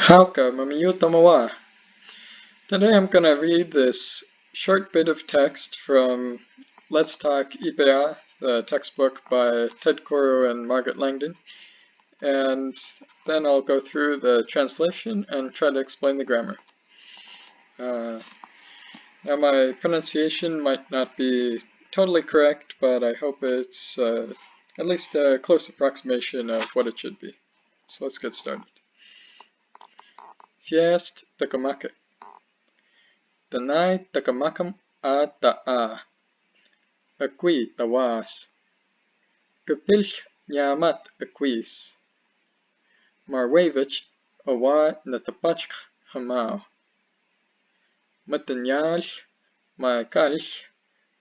Hauka Mamiyutamawa. Today I'm going to read this short bit of text from Let's Talk Iipay Aa, the textbook by Couro and Margaret Langdon, and then I'll go through the translation and try to explain the grammar. Now my pronunciation might not be totally correct, but I hope it's at least a close approximation of what it should be. So let's get started. Fiesta takamake. Tanay takamakam a ta'a. Akwi tawas. Capiche nyamat akwis. Marwevich awa natapachk hamao. Matanyalsh maakalish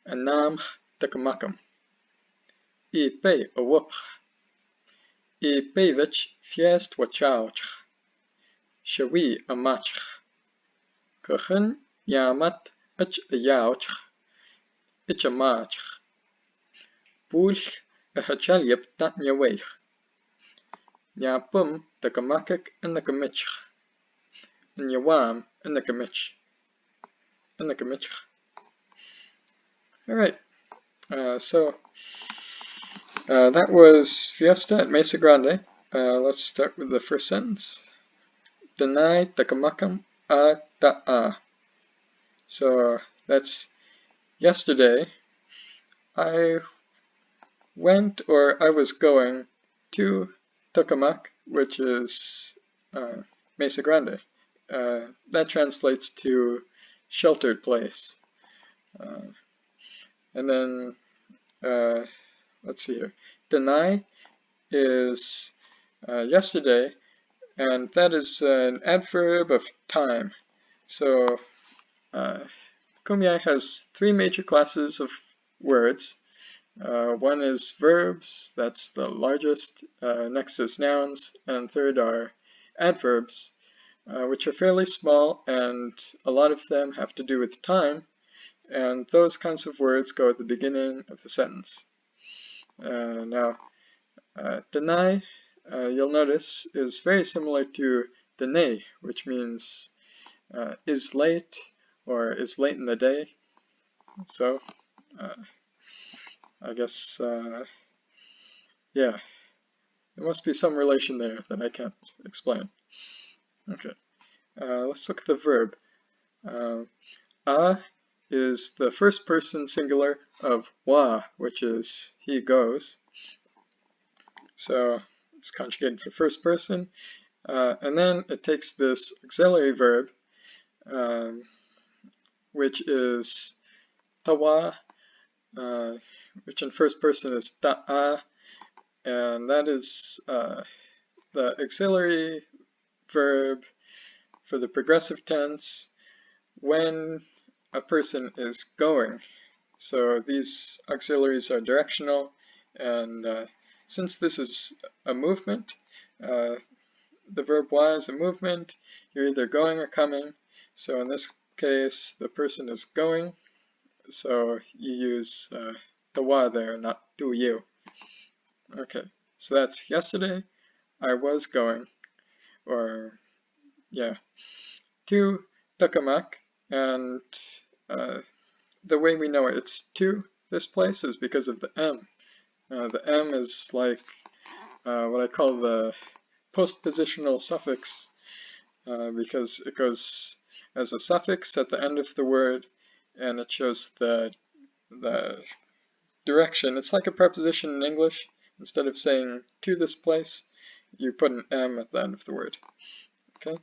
anamh takamakam. Iipay awupch. Iipayvich fiest wachauch. Shawi amach. Kachin yamat ach ayauch. Ichamach. Pulch ahachalyap tat nyaweich. Nyapum takamakak anakamich. Nyawam anakamich. Anakamich. Alright, so that was Fiesta at Mesa Grande. Let's start with the first sentence. Tanay takamakam a ta'a. So that's yesterday I went, or I was going, to Takamak, which is Mesa Grande. That translates to sheltered place. And then, let's see here. Tanay is yesterday, and that is an adverb of time. So, Kumeyaay has three major classes of words. One is verbs, that's the largest. Next is nouns, and third are adverbs, which are fairly small, and a lot of them have to do with time, and those kinds of words go at the beginning of the sentence. Now, tanay, you'll notice, is very similar to tanay, which means is late, or is late in the day. So, I guess, yeah, there must be some relation there that I can't explain. Okay, let's look at the verb. A is the first person singular of wa, which is he goes. So it's conjugated for first person. And then it takes this auxiliary verb, which is tawa, which in first person is ta'a, and that is the auxiliary verb for the progressive tense when a person is going. So these auxiliaries are directional, and since this is a movement, the verb wa is a movement, you're either going or coming. So in this case, the person is going, so you use the wa there, not do you. Okay, so that's yesterday, I was going, or yeah, to Takamak, and the way we know it's to this place is because of the M. The M is like what I call the postpositional suffix, because it goes as a suffix at the end of the word, and it shows the direction. It's like a preposition in English. Instead of saying to this place, you put an M at the end of the word. Okay.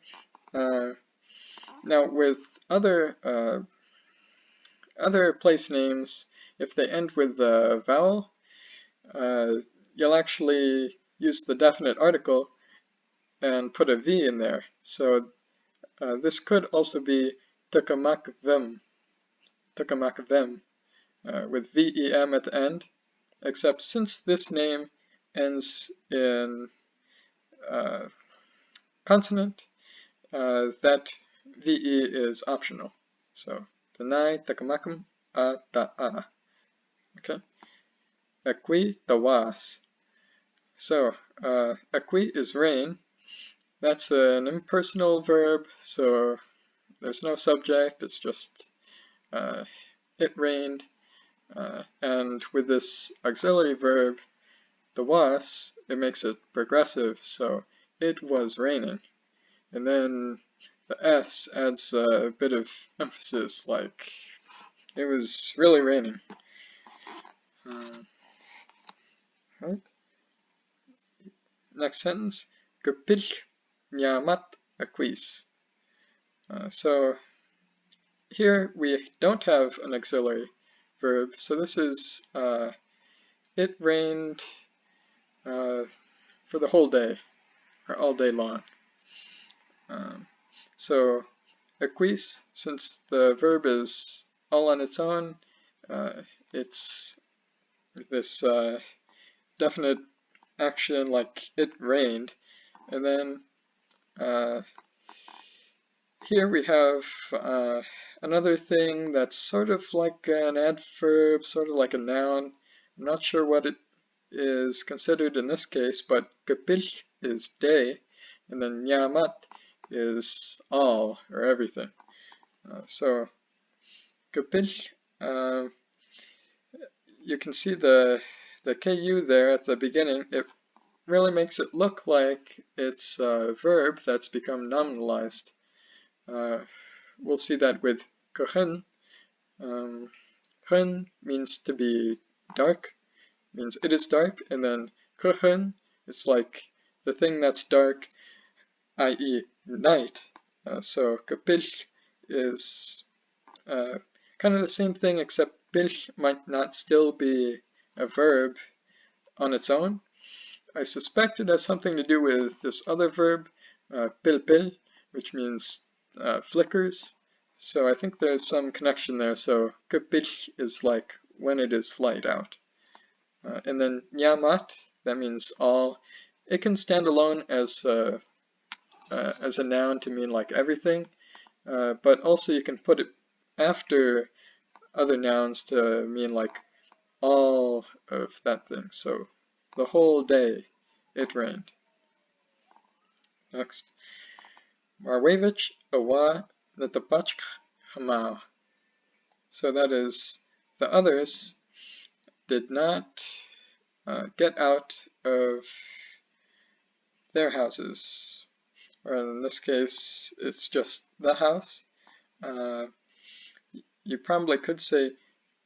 Now with other place names, if they end with a vowel, you'll actually use the definite article and put a V in there. So this could also be takamakvem, with V-E-M at the end, except since this name ends in consonant, that VE is optional. So, tanay takamakam a ta'a. Okay. Akwi tawas. So, akwi is rain, that's an impersonal verb, so there's no subject, it's just it rained. And with this auxiliary verb, the was, it makes it progressive, so it was raining. And then the s adds a bit of emphasis, like it was really raining. Right? Next sentence, Capiche nyamat aquis. So here we don't have an auxiliary verb, so this is it rained for the whole day, or all day long. So aquis, since the verb is all on its own, it's this definite action like it rained. And then here we have another thing that's sort of like an adverb, sort of like a noun. I'm not sure what it is considered in this case, but capiche is day, and then nyamat is all or everything. So capiche, you can see the ku there at the beginning. It really makes it look like it's a verb that's become nominalized. We'll see that with kuchen. Kuchen means to be dark, means it is dark, and then kuchen, it's like the thing that's dark, i.e. night. So capiche is kind of the same thing, except pilch might not still be a verb on its own. I suspect it has something to do with this other verb, pil, which means flickers. So I think there's some connection there. So capiche is like when it is light out. And then nyamat, that means all. It can stand alone as a noun to mean like everything, but also you can put it after other nouns to mean like all of that thing. So the whole day it rained. Next. Marwevich awa natapachk hamao. So that is, the others did not get out of their houses. Or in this case, it's just the house. You probably could say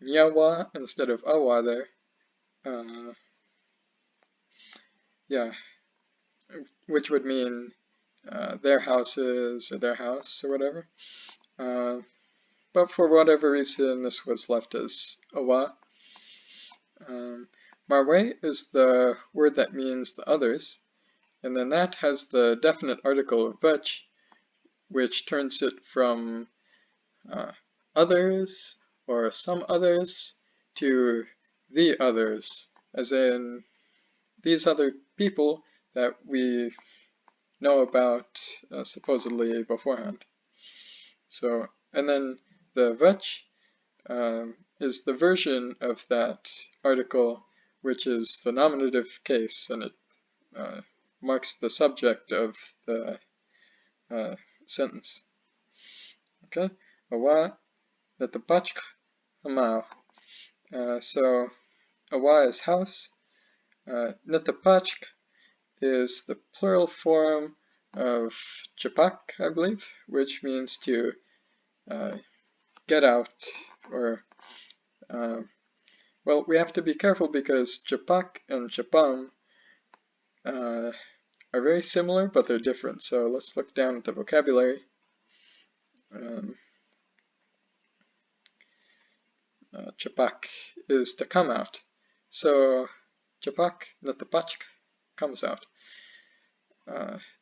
nyawa instead of awa there. Yeah, which would mean their houses or their house or whatever. But for whatever reason, this was left as awa. Marwe is the word that means the others, and then that has the definite article vech, which turns it from others or some others to the others, as in these other people that we know about supposedly beforehand. So, and then the vech is the version of that article which is the nominative case, and it marks the subject of the sentence. Okay, awa natapachk hamao. So awa is house. Natapachk is the plural form of chapak, I believe, which means to get out, or well, we have to be careful because chapak and chapam are very similar, but they're different. So let's look down at the vocabulary. Chapak is to come out. So chapak, natapachk, comes out.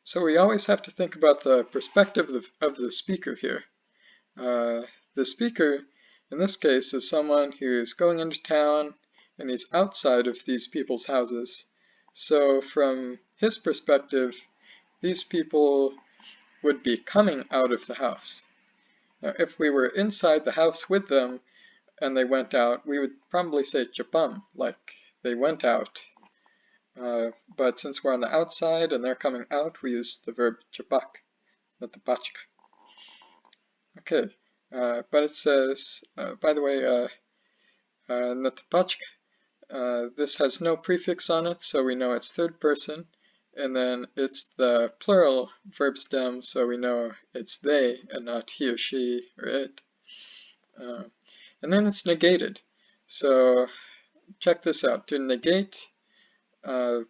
So we always have to think about the perspective of the speaker here. The speaker, in this case, is someone who's going into town and he's outside of these people's houses. So from his perspective, these people would be coming out of the house. Now, if we were inside the house with them and they went out, we would probably say chapam, like they went out. but since we're on the outside and they're coming out, we use the verb cepak, natapachka. Okay, but it says, by the way, natapachka, this has no prefix on it, so we know it's third person, and then it's the plural verb stem, so we know it's they and not he or she or it. And then it's negated. So check this out. To negate a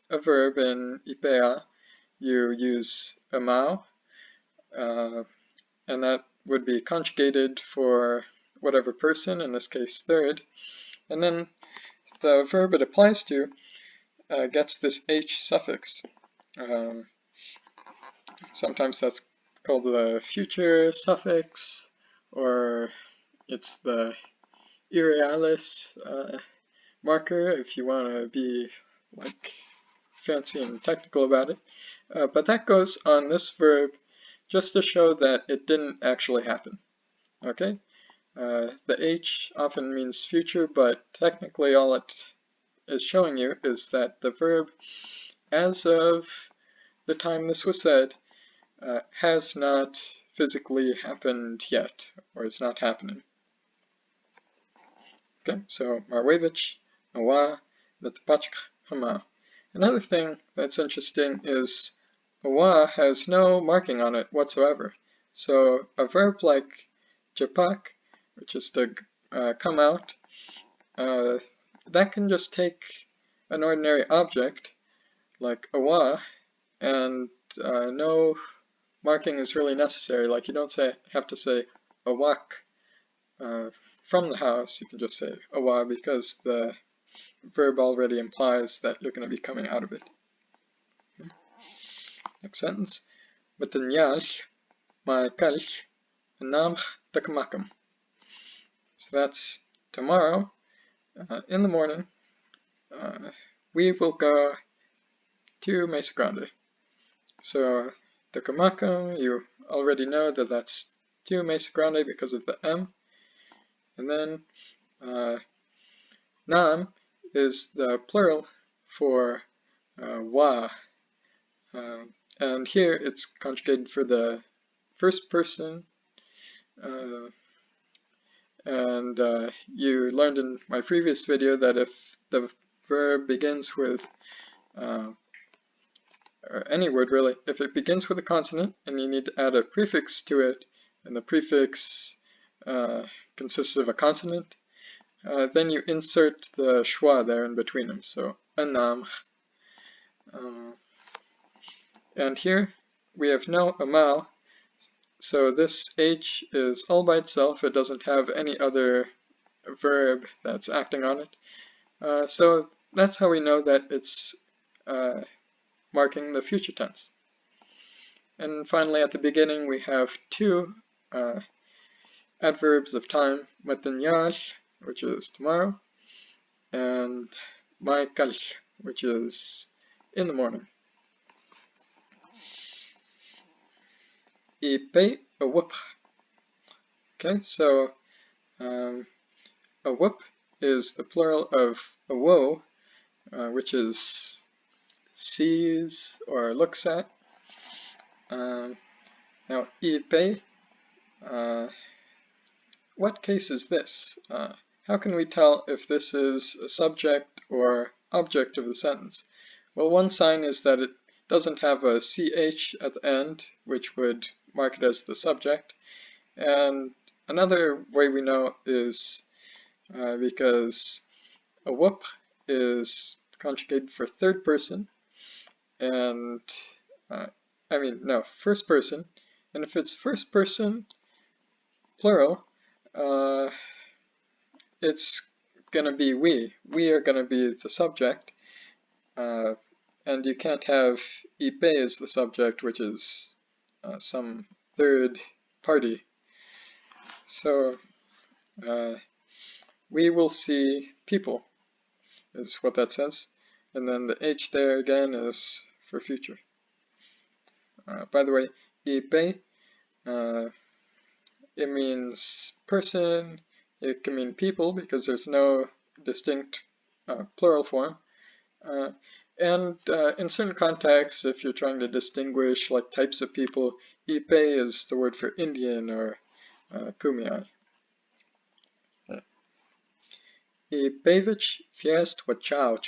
verb in Iipay Aa, you use amau, and that would be conjugated for whatever person, in this case third, and then the verb it applies to gets this h suffix. Sometimes that's called the future suffix, or it's the irrealis marker if you want to be like fancy and technical about it. But that goes on this verb just to show that it didn't actually happen. Okay? The H often means future, but technically all it is showing you is that the verb, as of the time this was said, has not physically happened yet, or is not happening. Okay, so Marwevich, Awa, Natapachk, Hama. Another thing that's interesting is Awa has no marking on it whatsoever. So a verb like Japak, which is to come out, that can just take an ordinary object like Awa, and no marking is really necessary. Like you don't have to say Awak from the house, you can just say Awa because the verb already implies that you're going to be coming out of it. Next sentence. Matanyaj, ma'kalsh, namch takamakam. So that's tomorrow, in the morning, we will go to Mesa Grande. So takamakam, you already know that that's to Mesa Grande because of the M. And then nam is the plural for wa. And here it's conjugated for the first person. And you learned in my previous video that if the verb begins with, or any word really, if it begins with a consonant and you need to add a prefix to it, and the prefix consists of a consonant, then you insert the schwa there in between them, so anam. And here we have no amal, so this h is all by itself, it doesn't have any other verb that's acting on it. So that's how we know that it's marking the future tense. And finally at the beginning we have two adverbs of time, matanyaj, which is tomorrow, and ma'kalsh, which is in the morning. Iipay Aa. Okay, so a whoop is the plural of a woe, which is sees or looks at. Now, Iipay, what case is this? How can we tell if this is a subject or object of the sentence? Well, one sign is that it doesn't have a ch at the end, which would mark it as the subject. And another way we know is because a whoop is conjugated for third person, and first person, and if it's first person plural, it's gonna be we. We are gonna be the subject, and you can't have Iipay as the subject, which is some third party. So we will see people, is what that says. And then the H there again is for future. By the way, Iipay, it means person, it can mean people because there's no distinct plural form. And in certain contexts, if you're trying to distinguish like types of people, Iipay is the word for Indian or Kumeyaay. Iipayvich fiest wachauch.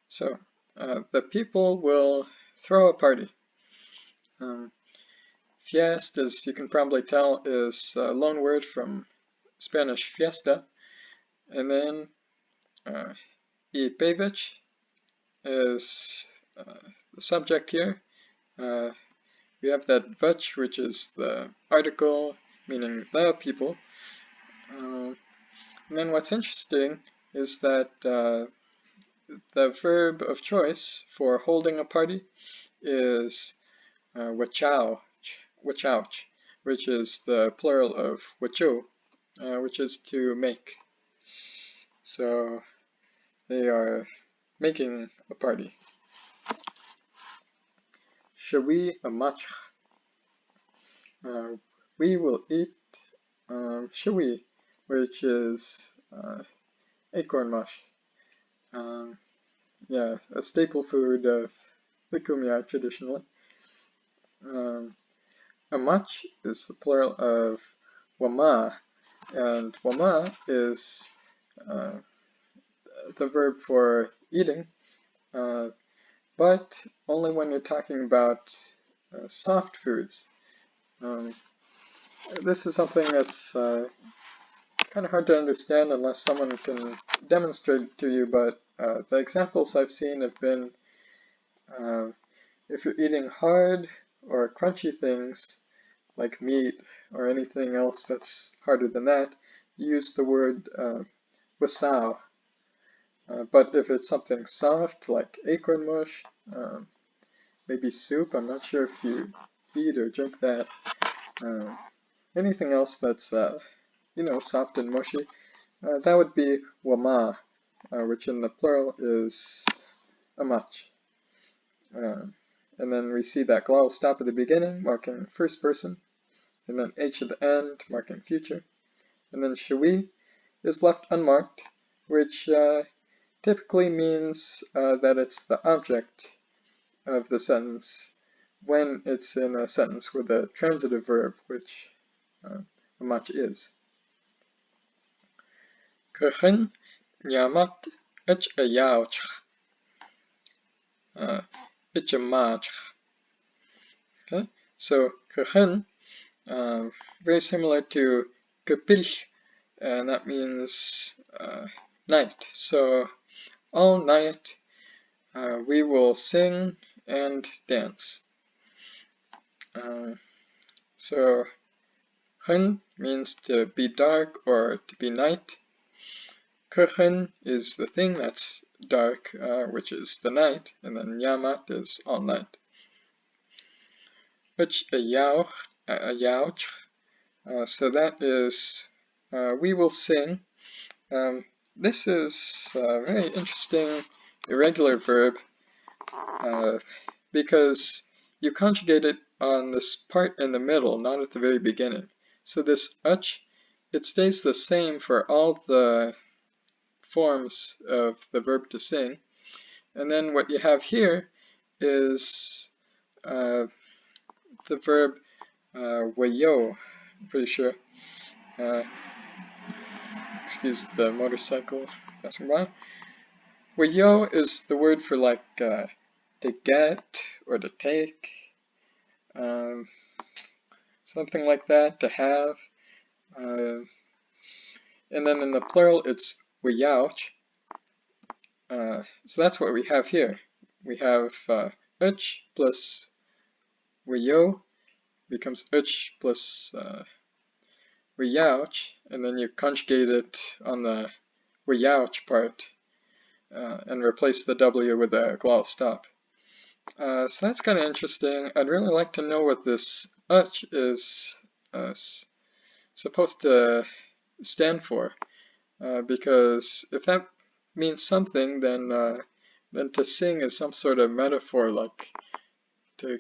So the people will throw a party. Fiest, as you can probably tell, is a loan word from Spanish fiesta, and then Iipayvich is the subject here. We have that vich, which is the article meaning the people. And then what's interesting is that the verb of choice for holding a party is wachauch, which is the plural of wacho, which is to make. So they are making a party. Shawi amach. We will eat shawi, which is acorn mush. Yeah, a staple food of the Kumeyaay traditionally. Amach is the plural of wama, and wama is the verb for eating, but only when you're talking about soft foods. This is something that's kind of hard to understand unless someone can demonstrate it to you, but the examples I've seen have been if you're eating hard or crunchy things like meat or anything else that's harder than that, you use the word wasau. But if it's something soft like acorn mush, maybe soup, I'm not sure if you eat or drink that. Anything else that's soft and mushy, that would be wama, which in the plural is amach. And then we see that glottal stop at the beginning, marking first person, and then H at the end, marking future. And then shawi is left unmarked, which typically means that it's the object of the sentence when it's in a sentence with a transitive verb, which amach is. Kachin nyamat ich ayauch. Ich. Okay, so kachin, very similar to Capiche, and that means night. So all night we will sing and dance. So hun means to be dark or to be night. Kachin is the thing that's dark, which is the night, and then yamat is all night. Which a yauch, so that is we will sing. This is a very interesting irregular verb because you conjugate it on this part in the middle, not at the very beginning. So this uch, it stays the same for all the forms of the verb to sing. And then what you have here is the verb wayo, I'm pretty sure. Excuse the motorcycle passing by. Wayo is the word for like to get or to take, something like that, to have. And then in the plural it's wayauch. So that's what we have here. We have uch plus wayo becomes uch plus wayauch, and then you conjugate it on the wayauch part and replace the W with a glottal stop. So that's kind of interesting. I'd really like to know what this uch is supposed to stand for, because if that means something, then to sing is some sort of metaphor, like to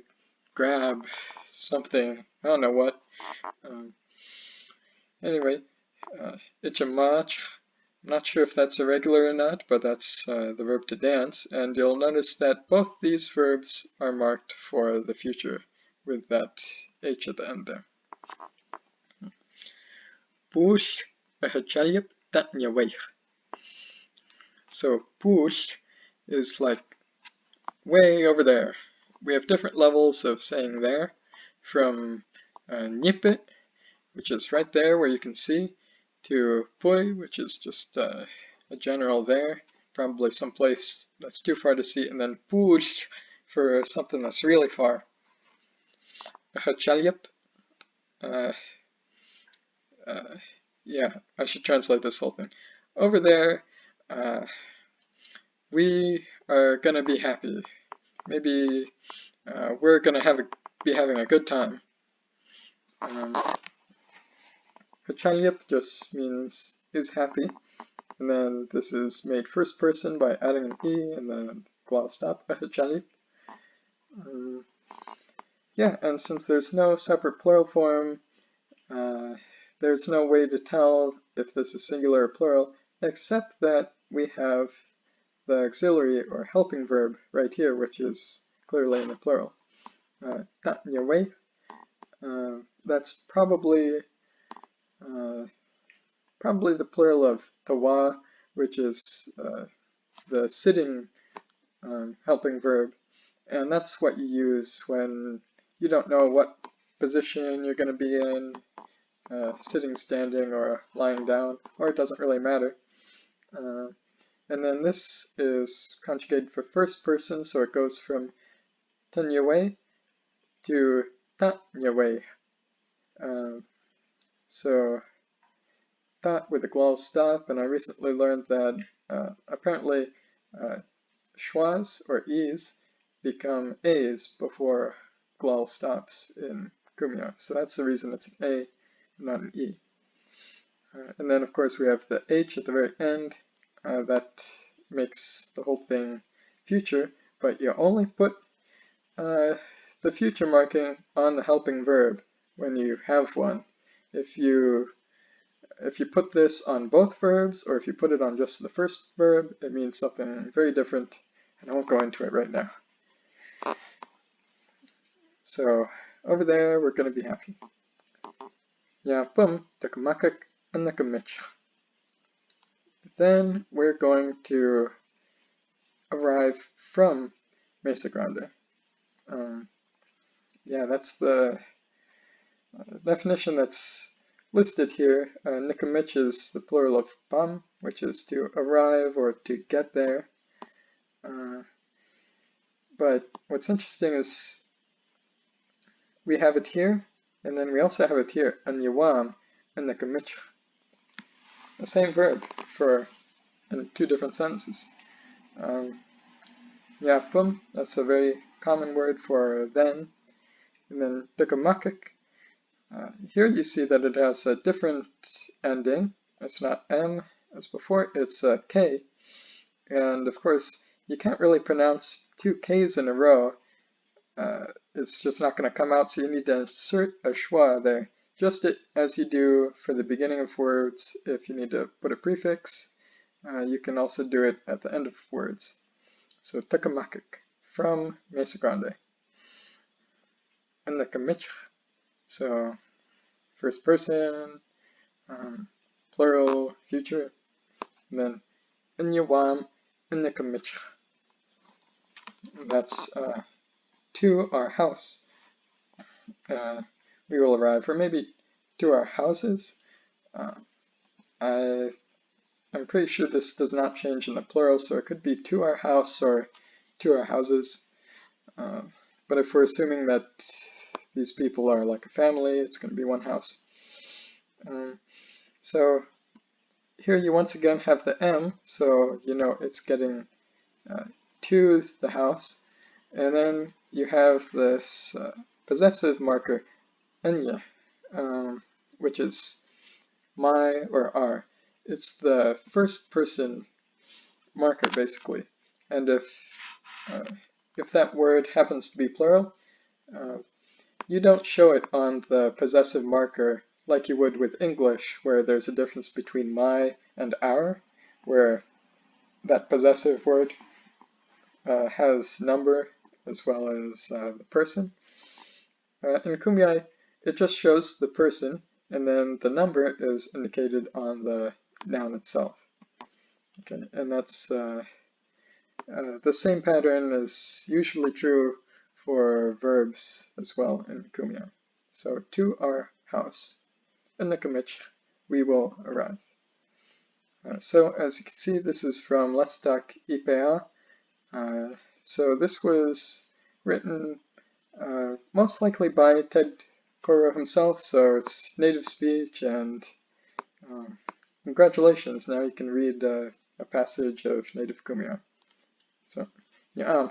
grab something. I don't know what. Anyway, it's a match. I'm not sure if that's irregular or not, but that's the verb to dance, and you'll notice that both these verbs are marked for the future with that H at the end there. Push ahachalip tatnyaway. So push is like way over there. We have different levels of saying there, from nipe, which is right there where you can see, to puy, which is just a general there, probably someplace that's too far to see, and then push for something that's really far. Hachalyap. Yeah, I should translate this whole thing. Over there, we are gonna be happy. Maybe we're gonna be having a good time. Hachalyap just means is happy, and then this is made first person by adding an e and then glottal stop. Hachalyap. Yeah, and since there's no separate plural form, there's no way to tell if this is singular or plural, except that we have the auxiliary or helping verb right here, which is clearly in the plural. Tatnyaway. That's probably the plural of tawa, which is the sitting helping verb, and that's what you use when you don't know what position you're going to be in, sitting, standing, or lying down, or it doesn't really matter. And then this is conjugated for first person, so it goes from tanyaway to tatnyaway. So that with a glottal stop, and I recently learned that apparently schwas or e's become a's before glottal stops in Kumeyaay. So that's the reason it's an a and not an e. And then of course we have the h at the very end. That makes the whole thing future, but you only put the future marking on the helping verb when you have one. If you put this on both verbs, or if you put it on just the first verb, it means something very different, and I won't go into it right now. So over there, we're going to be happy. Ya pum takamakak and nakamich. Then we're going to arrive from Mesa Grande. Yeah, that's the definition that's listed here. Nikamich is the plural of pam, which is to arrive or to get there. But what's interesting is we have it here, and then we also have it here, anyawam and nikamich. The same verb in two different sentences. Yapum, that's a very common word for then. And then tikamakik. Here you see that it has a different ending. It's not M as before, it's a K. And of course, you can't really pronounce two Ks in a row. It's just not going to come out, so you need to insert a schwa there. Just as you do for the beginning of words, if you need to put a prefix, you can also do it at the end of words. So tikamakik, from Mesa Grande. And nakamich, so first person, plural, future, and then inyawam and nakamich. That's to our house. We will arrive, or maybe to our houses. I'm pretty sure this does not change in the plural, so it could be to our house or to our houses. But if we're assuming that these people are like a family, it's going to be one house. So here you once again have the M, so you know it's getting to the house. And then you have this possessive marker, enya, which is my or our. It's the first person marker basically. And if that word happens to be plural, you don't show it on the possessive marker like you would with English, where there's a difference between my and our. where that possessive word has number as well as the person. In Kumeyaay, it just shows the person, and then the number is indicated on the noun itself. Okay, and that's the same pattern is usually true for verbs as well in Kumeyaay. So to our house. In the Capiche, we will arrive. So as you can see, this is from Let's Talk Iipay Aa. So this was written most likely by Couro himself, so it's native speech, and congratulations, now you can read a passage of native Kumeyaay. So, yeah,